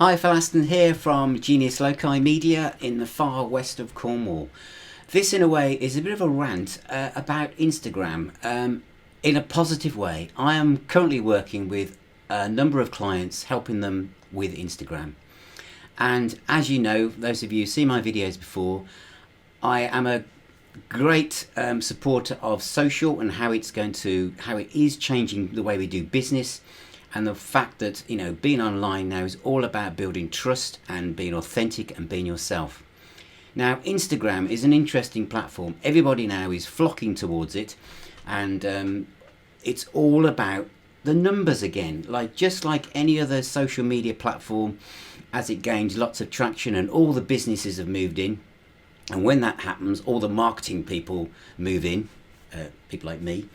Hi, Phil Aston here from Genius Loci Media in the far west of Cornwall. This, in a way, is a bit of a rant about Instagram in a positive way. I am currently working with a number of clients, helping them with Instagram. And as you know, those of you who see my videos before, I am a great supporter of social and how it is changing the way we do business. And the fact that, being online now is all about building trust and being authentic and being yourself. Now, Instagram is an interesting platform. Everybody now is flocking towards it, and it's all about the numbers again. Just like any other social media platform, as it gains lots of traction and all the businesses have moved in. And when that happens, all the marketing people move in, people like me.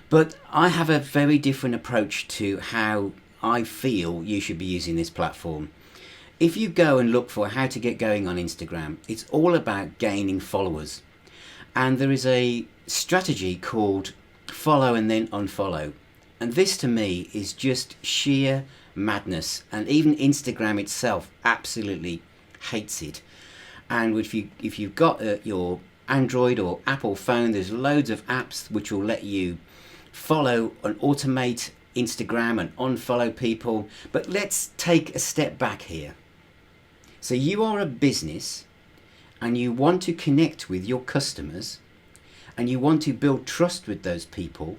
But I have a very different approach to how I feel you should be using this platform. If you go and look for how to get going on Instagram, it's all about gaining followers. And there is a strategy called follow and then unfollow. And this to me is just sheer madness. And even Instagram itself absolutely hates it. And if you've got your Android or Apple phone, there's loads of apps which will let you follow and automate Instagram and unfollow people. But let's take a step back here. So you are a business and you want to connect with your customers and you want to build trust with those people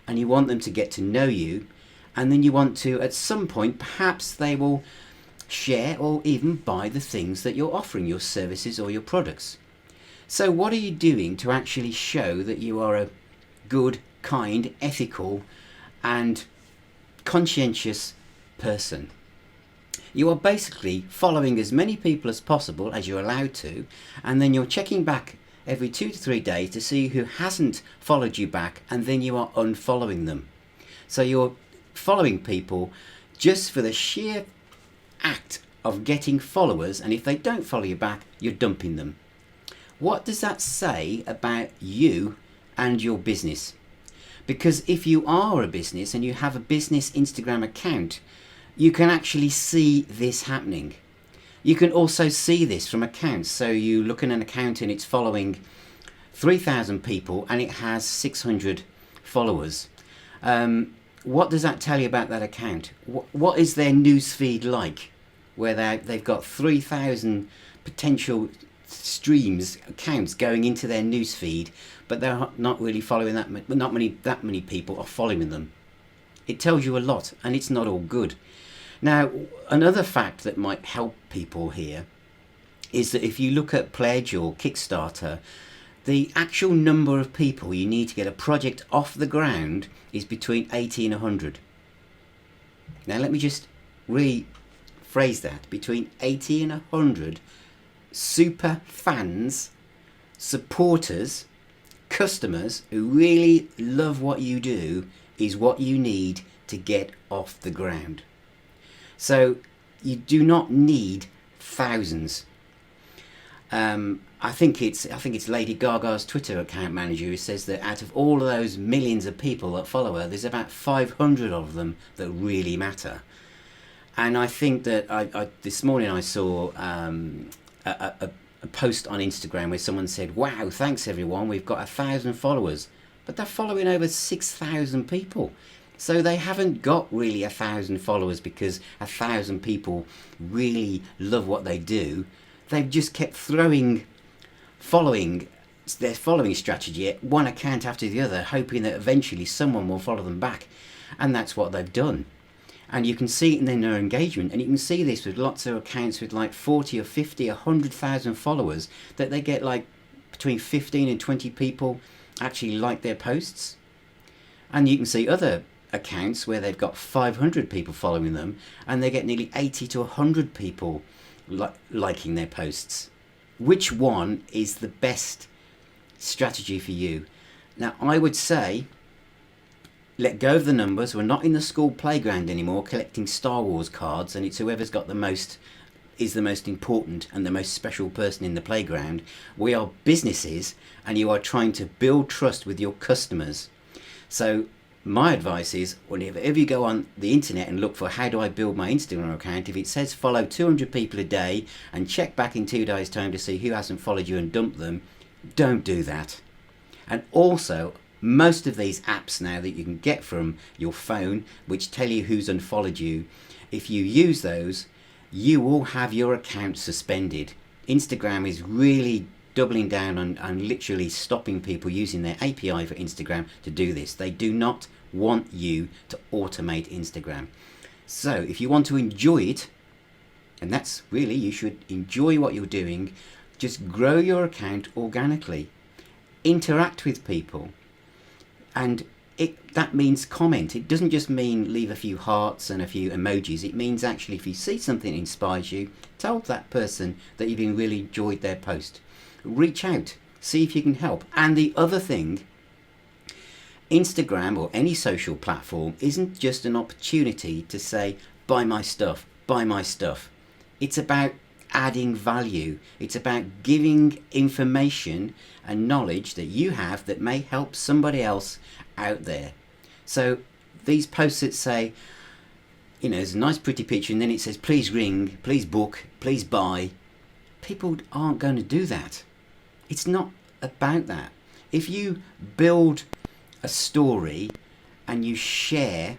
and you want them to get to know you, and then you want to, at some point, perhaps they will share or even buy the things that you're offering, your services or your products. So what are you doing to actually show that you are a good, kind, ethical and conscientious person? You are basically following as many people as possible as you're allowed to, and then you're checking back every 2 to 3 days to see who hasn't followed you back, and then you are unfollowing them. So you're following people just for the sheer act of getting followers, and if they don't follow you back, you're dumping them. What does that say about you and your business? Because if you are a business and you have a business Instagram account, you can actually see this happening. You can also see this from accounts. So you look at an account and it's following 3,000 people and it has 600 followers. What does that tell you about that account? What is their newsfeed like? Where they've got 3,000 potential streams, accounts going into their newsfeed, but they're not really following that many people are following them. It tells you a lot, and it's not all good. Now, another fact that might help people here is that if you look at Pledge or Kickstarter, the actual number of people you need to get a project off the ground is between 80 and 100. Now, let me just rephrase that. Between 80 and 100 super fans, supporters, customers who really love what you do is what you need to get off the ground. So you do not need thousands. I think it's Lady Gaga's Twitter account manager who says that out of all of those millions of people that follow her, there's about 500 of them that really matter. And I think that this morning I saw a post on Instagram where someone said, "Wow, thanks everyone, we've got 1,000 followers," but they're following over 6,000 people. So they haven't got really 1,000 followers because 1,000 people really love what they do. They've just kept throwing their following strategy at one account after the other, hoping that eventually someone will follow them back. And that's what they've done. And you can see it in their engagement, and you can see this with lots of accounts with like 40 or 50, 100,000 followers, that they get like between 15 and 20 people actually like their posts. And you can see other accounts where they've got 500 people following them and they get nearly 80 to 100 people liking their posts. Which one is the best strategy for you? Now, I would say let go of the numbers. We're not in the school playground anymore collecting Star Wars cards, and it's whoever's got the most is the most important and the most special person in the playground. We are businesses, and you are trying to build trust with your customers. So my advice is, whenever you go on the internet and look for how do I build my Instagram account, if it says follow 200 people a day and check back in 2 days' time to see who hasn't followed you and dump them, don't do that. And also, most of these apps now that you can get from your phone, which tell you who's unfollowed you, if you use those, you will have your account suspended. Instagram is really doubling down on literally stopping people using their API for Instagram to do this. They do not want you to automate Instagram. So if you want to enjoy it, and that's really, you should enjoy what you're doing, just grow your account organically. Interact with people. And that means comment. It doesn't just mean leave a few hearts and a few emojis. It means actually if you see something that inspires you, tell that person that you've really enjoyed their post. Reach out, see if you can help. And the other thing, Instagram or any social platform isn't just an opportunity to say, buy my stuff, buy my stuff. It's about adding value. It's about giving information and knowledge that you have that may help somebody else out there. So these posts that say, there's a nice pretty picture and then it says, please ring, please book, please buy. People aren't going to do that. It's not about that. If you build a story and you share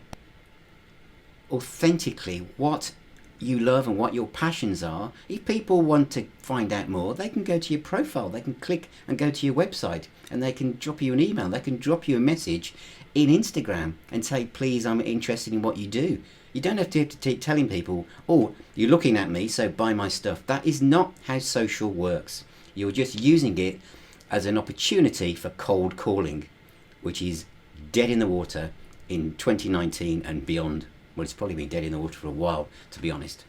authentically what you love and what your passions are, if people want to find out more, they can go to your profile, they can click and go to your website, and they can drop you an email, they can drop you a message in Instagram and say, please, I'm interested in what you do. You don't have to keep telling people, oh, you're looking at me, so buy my stuff. That is not how social works. You're just using it as an opportunity for cold calling, which is dead in the water in 2019 and beyond. Well, it's probably been dead in the water for a while, to be honest.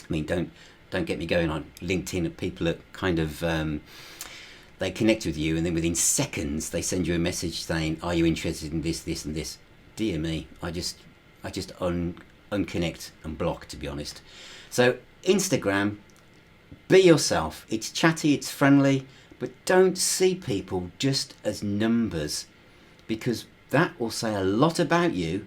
I mean, don't get me going on LinkedIn at people that kind of they connect with you and then within seconds they send you a message saying, are you interested in this, this and this? Dear me, I just unconnect and block, to be honest. So Instagram, be yourself. It's chatty, it's friendly, but don't see people just as numbers, because that will say a lot about you.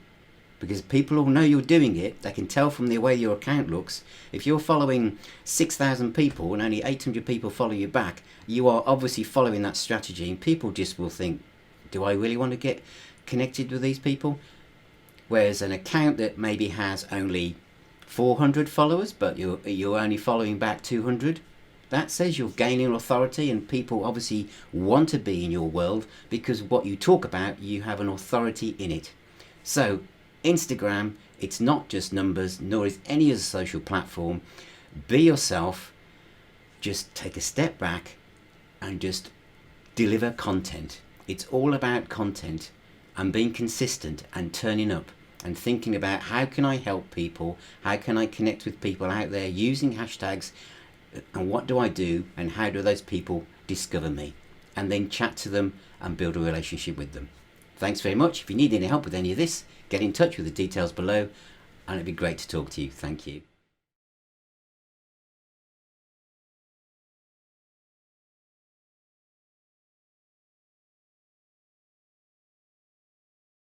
Because people will know you're doing it. They can tell from the way your account looks. If you're following 6,000 people and only 800 people follow you back, you are obviously following that strategy, and people just will think, do I really want to get connected with these people? Whereas an account that maybe has only 400 followers, but you're only following back 200, that says you're gaining authority, and people obviously want to be in your world because what you talk about, you have an authority in it. So Instagram, it's not just numbers, nor is any other social platform. Be yourself, just take a step back and just deliver content. It's all about content and being consistent and turning up and thinking about how can I help people, how can I connect with people out there using hashtags, and what do I do and how do those people discover me, and then chat to them and build a relationship with them. Thanks very much. If you need any help with any of this, get in touch with the details below, and it'd be great to talk to you. Thank you.